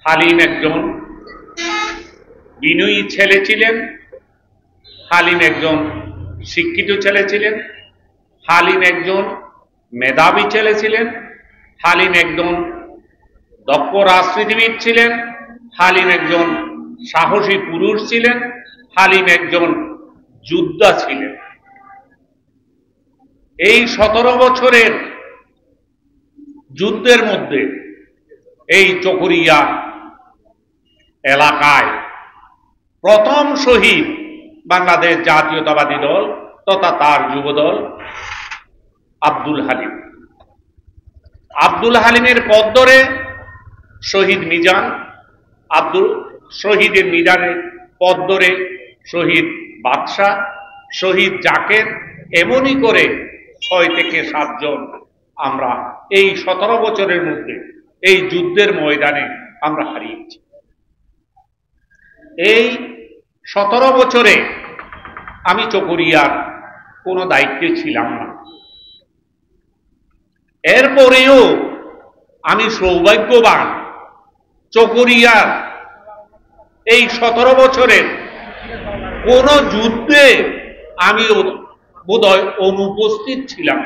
হালিম একজন বিনয়ী ছেলে ছিলেন, হালিম একজন শিক্ষিত ছেলে ছিলেন, হালিম একজন মেধাবী ছেলে ছিলেন, হালিম একজন দক্ষ রাজনীতিবিদ ছিলেন, হালিম একজন সাহসী পুরুষ ছিলেন, হালিম একজন যোদ্ধা ছিলেন। এই 17 বছরের যুদ্ধের মধ্যে এই চকরিয়া এলাকায় প্রথম শহীদ বাংলাদেশ জাতীয়তাবাদী দল তথা তার যুবদল আব্দুল হালিম। আব্দুল হালিমের পথ ধরে শহীদ মিজান, শহীদের মিজানের পথ ধরে শহীদ বাদশাহ, শহীদ জাকের, এমনই করে 6 থেকে 7 জন আমরা এই 17 বছরের মধ্যে এই যুদ্ধের ময়দানে আমরা হারিয়েছি। এই 17 বছরে আমি চকরিয়ার কোনো দায়িত্বে ছিলাম না। এরপরেও আমি সৌভাগ্যবান, চকরিয়ার এই 17 বছরের কোন যুদ্ধে আমি বোধহয় অনুপস্থিত ছিলাম।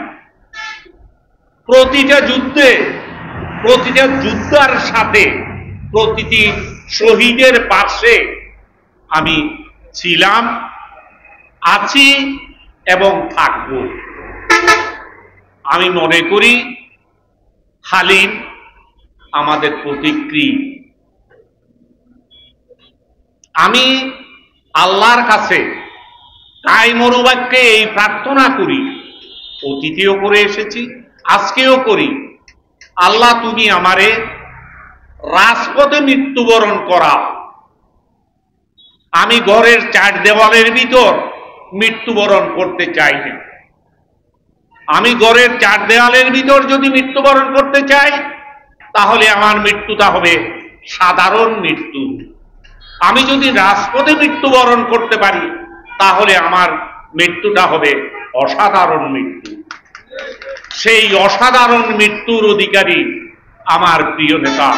প্রতিটা যুদ্ধার সাথে প্রতিটি শহীদের পাশে আমি ছিলাম, আছি এবং থাকব। আমি মনে করি হালিম আমাদের প্রতিক্রিয়া। আমি আল্লাহর কাছে তাই মনোবাক্যে এই প্রার্থনা করি, অতীতেও করে এসেছি, আজকেও করি, আল্লাহ তুমি আমারে রাজপথে মৃত্যুবরণ করাও। আমি ঘরের 4 দেওয়ালের ভিতর মৃত্যুবরণ করতে চাই না। আমি ঘরের 4 দেওয়ালের ভিতর যদি মৃত্যুবরণ করতে চাই, তাহলে আমার মৃত্যুটা হবে সাধারণ মৃত্যু। আমি যদি রাজপথে মৃত্যুবরণ করতে পারি, তাহলে আমার মৃত্যুটা হবে অসাধারণ মৃত্যু। সেই অসাধারণ মৃত্যুর অধিকারী আমার প্রিয় নেতা,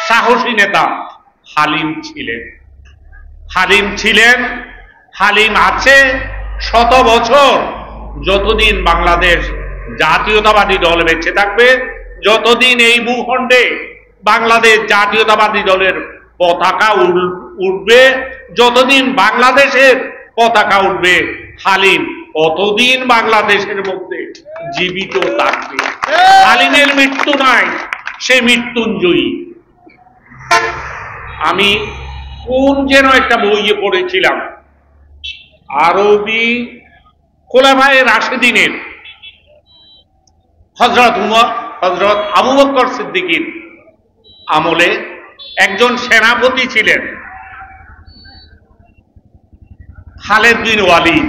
সাহসী নেতা হালিম ছিলেন। হালিম আছে 100 বছর। যতদিন বাংলাদেশ জাতীয়তাবাদী দল বেঁচে থাকবে, যতদিন এই ভূখণ্ডে বাংলাদেশ জাতীয়তাবাদী দলের পতাকা উঠবে, যতদিন বাংলাদেশের পতাকা উঠবে, হালিম অতদিন বাংলাদেশের মধ্যে জীবিত থাকবে। হালিমের মৃত্যু নাই, সে মৃত্যুঞ্জয়ী। আমি কোন যেন একটা বইয়ে পড়েছিলাম, আরবি খোলাফায়ে রাশিদিনের হযরত উমর, হযরত আবু বকর সিদ্দিকীর আমলে একজন সেনাপতি ছিলেন খালেদ বিন ওয়ালিদ।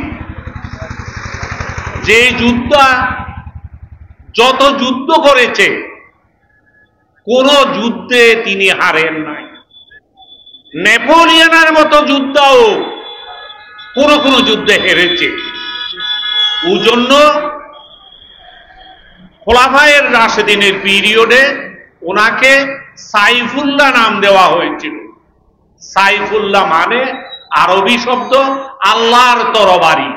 যে যত যুদ্ধ করেছে, কোন যুদ্ধে তিনি হারেন নাই। নেপোলিয়নের মতো যুদ্ধও কোন যুদ্ধে হেরেছে। ওই জন্য খোলাফায়ে রাশিদিনের পিরিয়ডে ওনাকে সাইফুল্লাহ নাম দেওয়া হয়েছিল। সাইফুল্লাহ মানে আরবি শব্দ আল্লাহর তরবারি।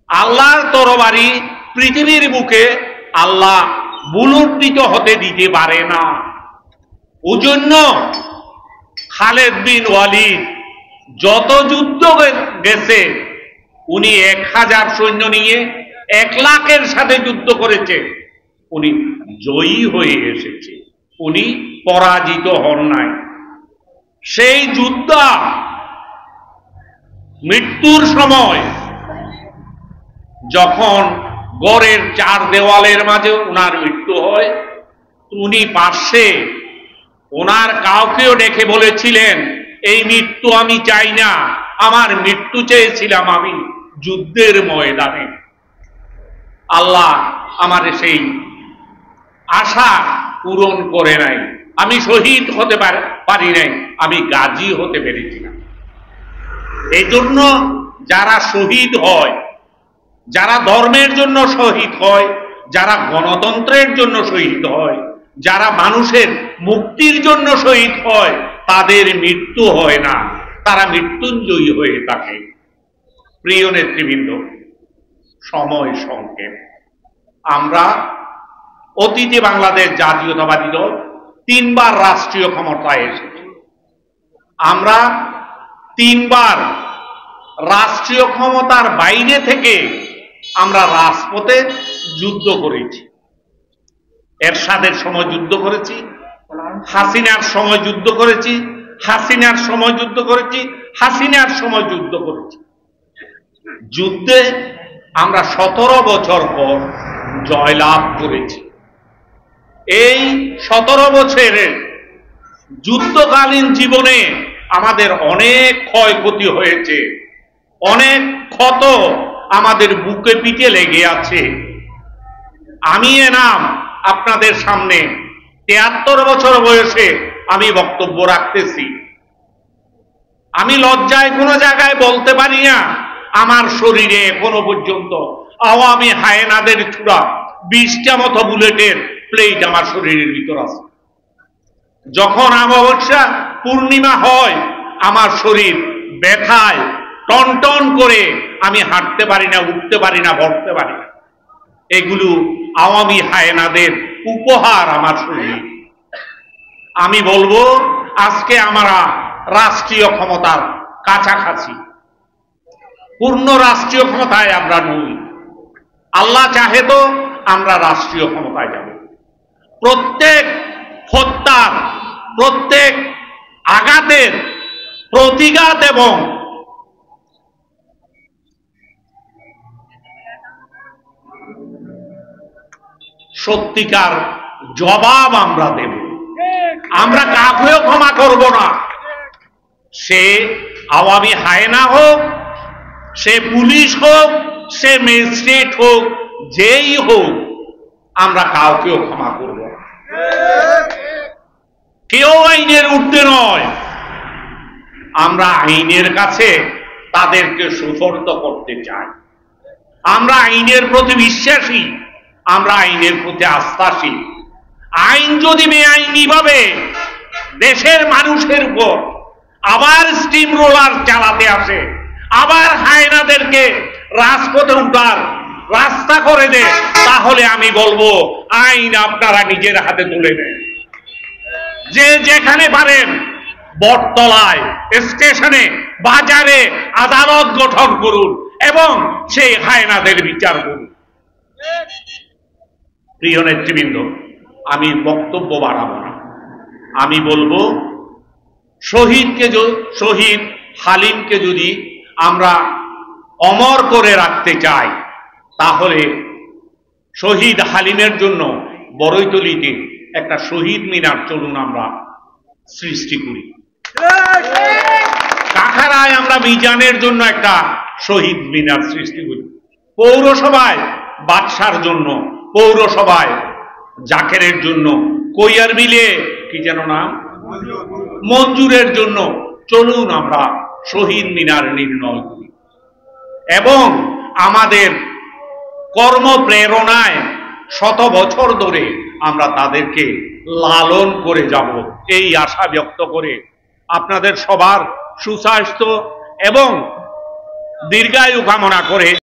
আল্লাহর তরবারি পৃথিবীর বুকে আল্লাহ বুলুণ্ঠিত হতে দিতে পারে না। ওই জন্য খালেদ বিন ওয়ালিদ যত যুদ্ধ গেছে, উনি 1000 সৈন্য নিয়ে 1 লাখের সাথে যুদ্ধ করেছে, উনি জয়ী হয়ে এসেছে, উনি পরাজিত হন নাই। সেই যোদ্ধা মৃত্যুর সময় যখন গড়ের 4 দেওয়ালের মাঝে ওনার মৃত্যু হয়, উনি পাশে ওনার কাউকেও ডেকে বলেছিলেন, এই মৃত্যু আমি চাই না, আমার মৃত্যু চেয়েছিলাম আমি যুদ্ধের ময়দানে। আল্লাহ আমার সেই আশা পূরণ করে নাই। আমি শহীদ হতে পারি নাই, আমি গাজী হতে পেরেছিলাম। এই জন্য যারা শহীদ হয়, যারা ধর্মের জন্য শহীদ হয়, যারা গণতন্ত্রের জন্য শহীদ হয়, যারা মানুষের মুক্তির জন্য শহীদ হয় তাদের মৃত্যু হয় না, তারা মৃত্যুঞ্জয়ী হয়ে থাকে। প্রিয় নেতৃবৃন্দ, সময় সংক্ষেপ। আমরা অতীতে বাংলাদেশ জাতীয়তাবাদী দল 3 বার রাষ্ট্রীয় ক্ষমতায় এসেছি। আমরা 3 বার রাষ্ট্রীয় ক্ষমতার বাইরে থেকে আমরা রাজপথে যুদ্ধ করেছি। এরশাদের সময় যুদ্ধ করেছি, হাসিনার সময় যুদ্ধ করেছি, হাসিনার সময় যুদ্ধ করেছি, হাসিনার সময় যুদ্ধ করেছি। যুদ্ধে আমরা 17 বছর পর জয়লাভ করেছি। এই 17 বছরের যুদ্ধকালীন জীবনে আমাদের অনেক ক্ষয়ক্ষতি হয়েছে, অনেক ক্ষত আমাদের বুকে পিঠে লেগে আছে। আমি এনাম আপনাদের সামনে 73 বছর বয়সে আমি বক্তব্য রাখতেছি। আমি লজ্জায় কোনো জায়গায় বলতে পারি না আমার শরীরে এখনো পর্যন্ত আওয়ামী হায়েনাদের ছুড়া 20টা মতো বুলেটের প্লেট আমার শরীরের ভিতর আছে। যখন অমাবস্যা পূর্ণিমা হয় আমার শরীর ব্যথায় টনটন করে, আমি হাঁটতে পারি না, উঠতে পারি না, বসতে পারি না। এগুলো আওয়ামী হায়েনাদের উপহার আমার শরীর। আমি বলবো আজকে আমরা রাষ্ট্রীয় ক্ষমতার কাছাকাছি, পূর্ণ রাষ্ট্রীয় ক্ষমতায় আমরা নই। আল্লাহ চাহে তো আমরা রাষ্ট্রীয় ক্ষমতায় যাব। প্রত্যেক হত্যার, প্রত্যেক আঘাতের প্রতিঘাত এবং সত্যিকার জবাব আমরা দেব। আমরা কাউকেও ক্ষমা করব না। সে আওয়ামী হায়েনা হোক, সে পুলিশ হোক, সে ম্যাজিস্ট্রেট হোক, যেই হোক, আমরা কাউকেও ক্ষমা করব না। কেউ আইনের ঊর্ধ্বে নয়। আমরা আইনের কাছে তাদেরকে সুপর্দ করতে চাই। আমরা আইনের প্রতি বিশ্বাসী, আমরা আইনের প্রতি আস্থাশীল। আইন যদি বেআইনি ভাবে দেশের মানুষের উপর আবার স্টিম রোলার চালাতে আসে, আবার হায়নাদেরকে রাজপথে উঠার রাস্তা করে দেয়, তাহলে আমি বলবো আইন আপনারা নিজের হাতে তুলে নেন। যে যেখানে পারেন বটতলায়, স্টেশনে, বাজারে আদালত গঠন করুন এবং সেই হায়নাদের বিচার করুন। প্রিয় নেতৃবৃন্দ, আমি বক্তব্য বাড়াবো না। আমি বলবো শহীদ হালিমকে যদি আমরা অমর করে রাখতে চাই, তাহলে শহীদ হালিমের জন্য বড়ইতলিতে একটা শহীদ মিনার চলুন আমরা সৃষ্টি করি। কাকারায় আমরা মিজানের জন্য একটা শহীদ মিনার সৃষ্টি করি। পৌরসভায় বাদশার জন্য, পৌরসভায় জাকেরের জন্য, কইয়ার মিলে কি যেন নাম, মঞ্জুরের জন্য চলুন আমরা শহীদ মিনার নির্ণয় করি এবং আমাদের কর্মপ্রেরণায় 100 বছর ধরে আমরা তাদেরকে লালন করে যাব, এই আশা ব্যক্ত করে আপনাদের সবার সুস্বাস্থ্য এবং দীর্ঘায়ু কামনা করে